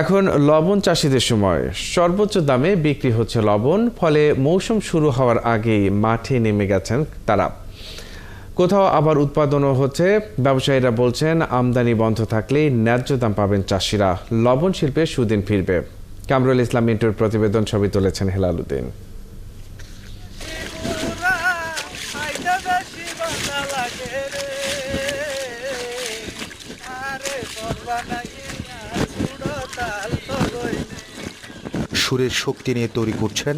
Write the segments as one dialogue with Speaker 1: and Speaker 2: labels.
Speaker 1: এখন লবণ চাষিদের সময় সর্বোচ্চ দামে বিক্রি হচ্ছে লবণ, ফলে মৌসুম শুরু হওয়ার আগেই মাঠে নেমে গেছেন তারা। কোথাও আবার উৎপাদনও হচ্ছে। ব্যবসায়ীরা বলছেন আমদানি বন্ধ থাকলে ন্যায্য দাম পাবেন চাষিরা। লবণ শিল্পে সুদিন ফিরবে। কামরুল ইসলাম মিন্টুর প্রতিবেদন, ছবি তুলেছেন হেলাল উদ্দিন।
Speaker 2: সুরের শক্তি নিয়ে তৈরি করছেন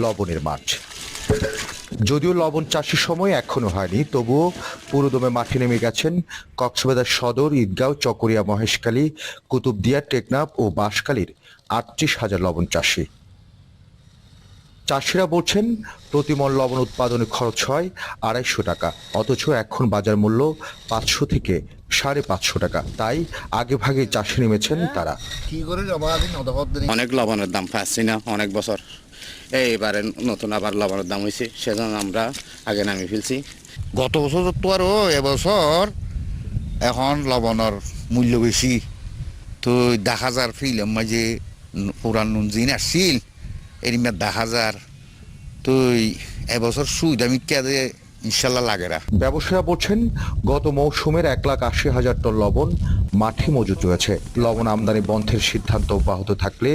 Speaker 2: লবণের মাঠ। যদিও লবণ চাষের সময় এখনো হয়নি, তবুও পুরোদমে মাঠে নেমে গেছেন কক্সবাজার সদর, ঈদগাঁও, চকরিয়া, মহেশখালী, কুতুবদিয়া, টেকনাফ ও বাঁশখালীর ৩৮,০০০ লবণ চাষি। চাষিরা বলছেন প্রতি মণ লবণ উৎপাদনে খরচ হয় ২৫০ টাকা, অথচ এখন বাজার মূল্য ৫০০ থেকে ৫৫০ টাকা। তাই আগে ভাগে চাষে নেমেছেন তারা।
Speaker 3: অনেক লবণের দাম পাচ্ছি না, অনেক বছর এইবারে নতুন আবার লবণের দাম হয়েছে, সেজন্য আমরা আগে নামিয়ে ফেলছি।
Speaker 4: গত বছর তো আরও এবছর এখন লবণের মূল্য বেশি, তো ১০,০০০ ফিল্ম মাঝে পুরান নুন জিন আসছিল এর ১০,০০০, তো এবছর সুবিধা মিথ্যা ইনশাল্লাহ লাগে না।
Speaker 2: ব্যবসায়ীরা বলছেন গত মৌসুমের ১,৮০,০০০ টন লবণ মাঠে মজুত রয়েছে। লবণ আমদানি বন্ধের সিদ্ধান্ত অব্যাহত থাকলে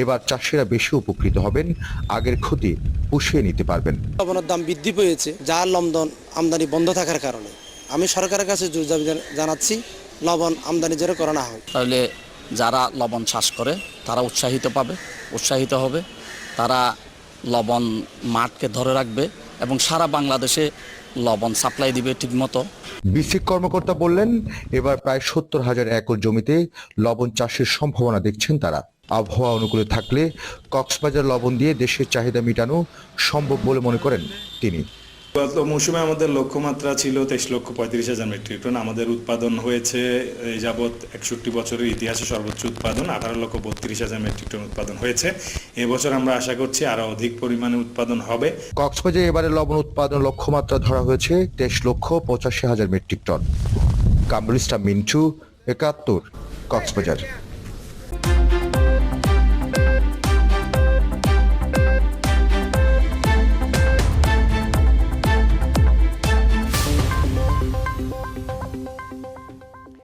Speaker 2: এবার চাষিরা বেশি উপকৃত হবেন, আগের ক্ষতি পুষিয়ে নিতে পারবেন।
Speaker 5: লবণের দাম বৃদ্ধি পেয়েছে, যার লবণ আমদানি বন্ধ থাকার কারণে আমি সরকারের কাছে জোর দাবি জানাচ্ছি, লবণ আমদানি যেন করা না হয়।
Speaker 6: তাহলে যারা লবণ চাষ করে তারা উৎসাহিত হবে, তারা লবণ মাঠকে ধরে রাখবে এবং সারা বাংলাদেশে লবণ সাপ্লাই দিবে ঠিকমতো।
Speaker 2: বিসিক কর্মকর্তা বললেন এবার প্রায় ৭০,০০০ একর জমিতে লবণ চাষের সম্ভাবনা দেখছেন তারা। আবহাওয়া অনুকূলে থাকলে কক্সবাজার লবণ দিয়ে দেশের চাহিদা মেটানো সম্ভব বলে মনে করেন তিনি।
Speaker 7: গত মৌসুমে আমাদের লক্ষ্যমাত্রা ছিল ২৩,৩৫,০০০ মেট্রিক টন। আমাদের উৎপাদন হয়েছে এই যাবৎ ৬১ বছরের ইতিহাসে সর্বোচ্চ উৎপাদন ১৮,৩২,০০০ মেট্রিক টন উৎপাদন হয়েছে। এবছর আমরা আশা করছি আরো অধিক পরিমাণে উৎপাদন হবে।
Speaker 2: কক্সবাজারে এবারে লবণ উৎপাদন লক্ষ্যমাত্রা ধরা হয়েছে ২৩,৮৫,০০০ মেট্রিক টন। কামরুল ইসলাম মিন্টু, ৭১, কক্সবাজার।